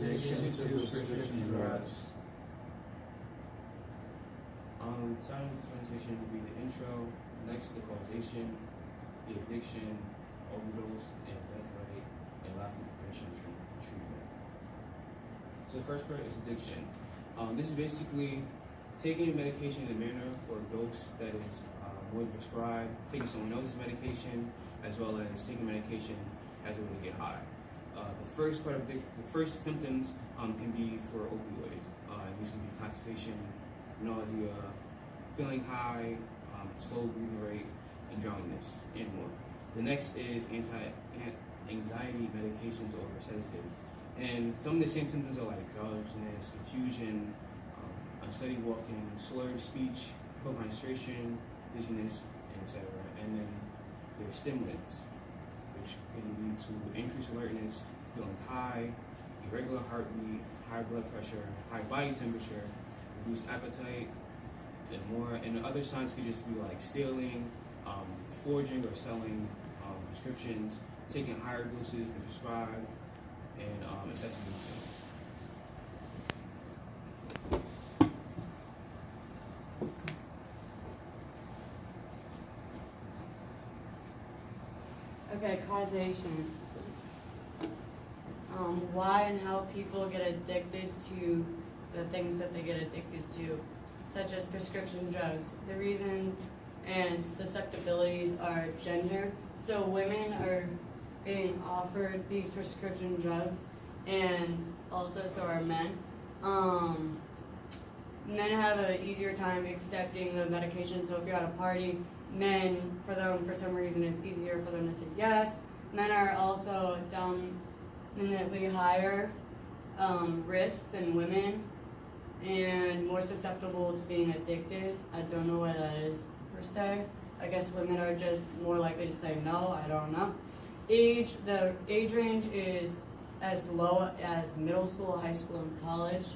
Addiction to prescription drugs. Starting this presentation will be the intro, next the causation, the addiction, overdose, and death rate, and lastly prevention and treatment. So the first part is addiction. This is basically taking medication in a manner or dose that is more than prescribed, taking someone else's medication, as well as taking medication as a way to get high. The first part of the first symptoms can be for opioids. These can be constipation, nausea, feeling high, slow breathing rate, and drowsiness, and more. The next is anti-anxiety medications or sedatives. And some of the same symptoms are like drowsiness, confusion, unsteady walking, slurred speech, poor concentration, dizziness, and etc. And then there's stimulants, which can lead to increased alertness, feeling high, irregular heartbeat, high blood pressure, high body temperature, reduced appetite, and more. And the other signs could just be like stealing, forging or selling prescriptions, taking higher doses than prescribed, and excessive use. Okay, causation. Why and how people get addicted to the things that they get addicted to, such as prescription drugs. The reason and susceptibilities are gender. So women are being offered these prescription drugs, and also so are men. Men have an easier time accepting the medication, so if you're at a party, men, for some reason, it's easier for them to say yes. Men are also dominantly higher risk than women and more susceptible to being addicted. I don't know what that is per se. I guess women are just more likely to say no, I don't know. The age range is as low as middle school, high school, and college.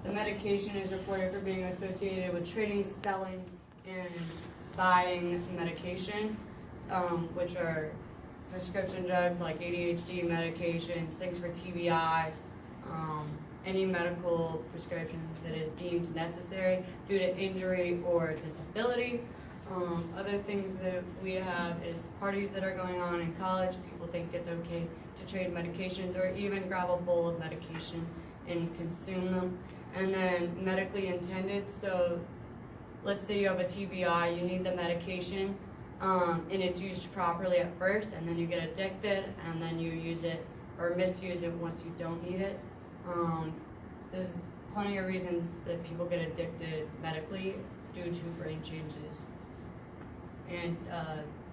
The medication is reported for being associated with trading, selling, and buying medication, which are prescription drugs like ADHD medications, things for TBIs, any medical prescription that is deemed necessary due to injury or disability. Other things that we have is parties that are going on in college. People think it's okay to trade medications or even grab a bowl of medication and consume them. And then medically intended, so let's say you have a TBI, you need the medication, and it's used properly at first, and then you get addicted, and then you use it or misuse it once you don't need it. There's plenty of reasons that people get addicted medically due to brain changes and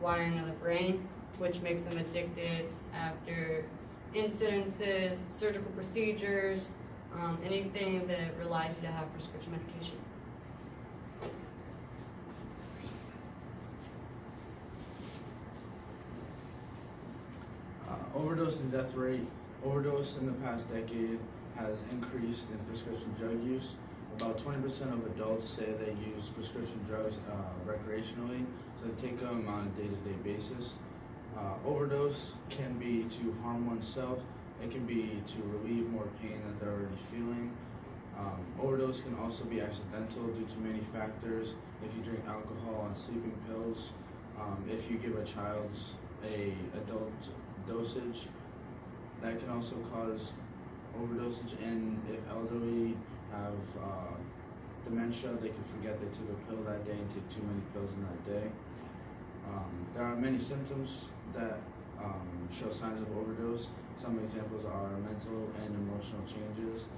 wiring of the brain, which makes them addicted after incidences, surgical procedures, anything that relies you to have prescription medication. Overdose and death rate. Overdose in the past decade has increased in prescription drug use. About 20% of adults say they use prescription drugs recreationally, so they take them on a day-to-day basis. Overdose can be to harm oneself. It can be to relieve more pain that they're already feeling. Overdose can also be accidental due to many factors. If you drink alcohol and sleeping pills, if you give a child a adult dosage, that can also cause overdosage. And if elderly have dementia, they can forget they took a pill that day and take too many pills in that day. There are many symptoms that show signs of overdose. Some examples are mental and emotional changes,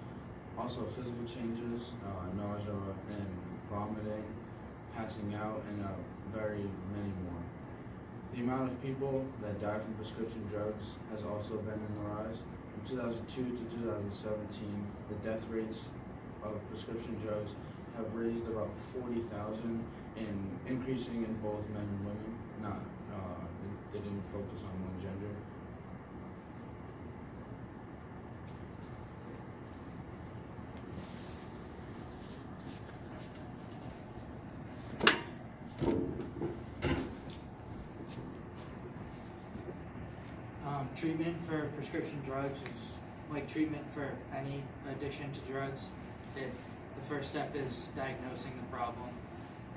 also physical changes, nausea and vomiting, passing out, and very many more. The amount of people that die from prescription drugs has also been in the rise. From 2002 to 2017, the death rates of prescription drugs have raised about 40,000 and increasing in both men and women. They didn't focus on one gender. Treatment for prescription drugs is like treatment for any addiction to drugs, the first step is diagnosing the problem.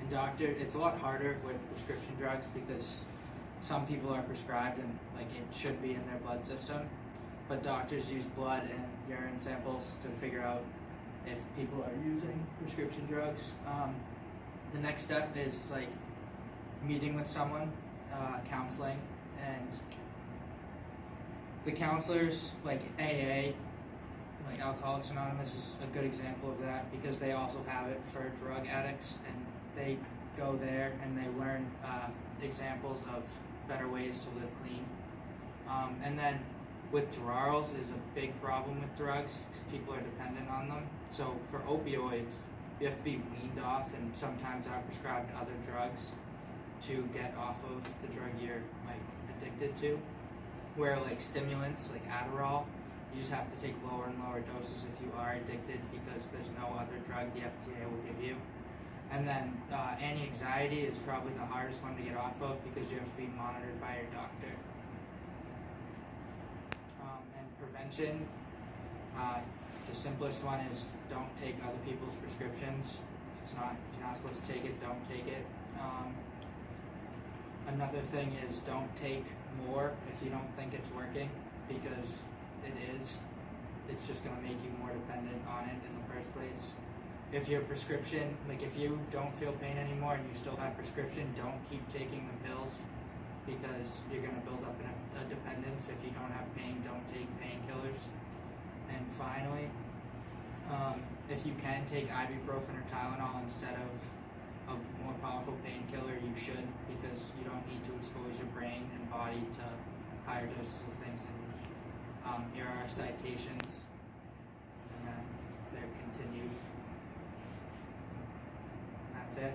And it's a lot harder with prescription drugs because some people are prescribed and like it should be in their blood system, but doctors use blood and urine samples to figure out if people are using prescription drugs. The next step is like meeting with someone, counseling, and the counselors, like AA, like Alcoholics Anonymous is a good example of that because they also have it for drug addicts, and they go there and they learn examples of better ways to live clean. And then withdrawals is a big problem with drugs because people are dependent on them. So for opioids, you have to be weaned off and sometimes are prescribed other drugs to get off of the drug you're like addicted to. Where like stimulants like Adderall, you just have to take lower and lower doses if you are addicted because there's no other drug the FDA will give you. And then anti-anxiety is probably the hardest one to get off of because you have to be monitored by your doctor. And prevention, the simplest one is don't take other people's prescriptions. If you're not supposed to take it, don't take it. Another thing is don't take more if you don't think it's working because it is. It's just going to make you more dependent on it in the first place. If your prescription, like if you don't feel pain anymore and you still have prescription, don't keep taking the pills because you're going to build up a dependence. If you don't have pain, don't take painkillers. And finally, if you can take ibuprofen or Tylenol instead of a more powerful painkiller, you should because you don't need to expose your brain and body to higher doses of things. And here are our citations, and then they're continued. That's it.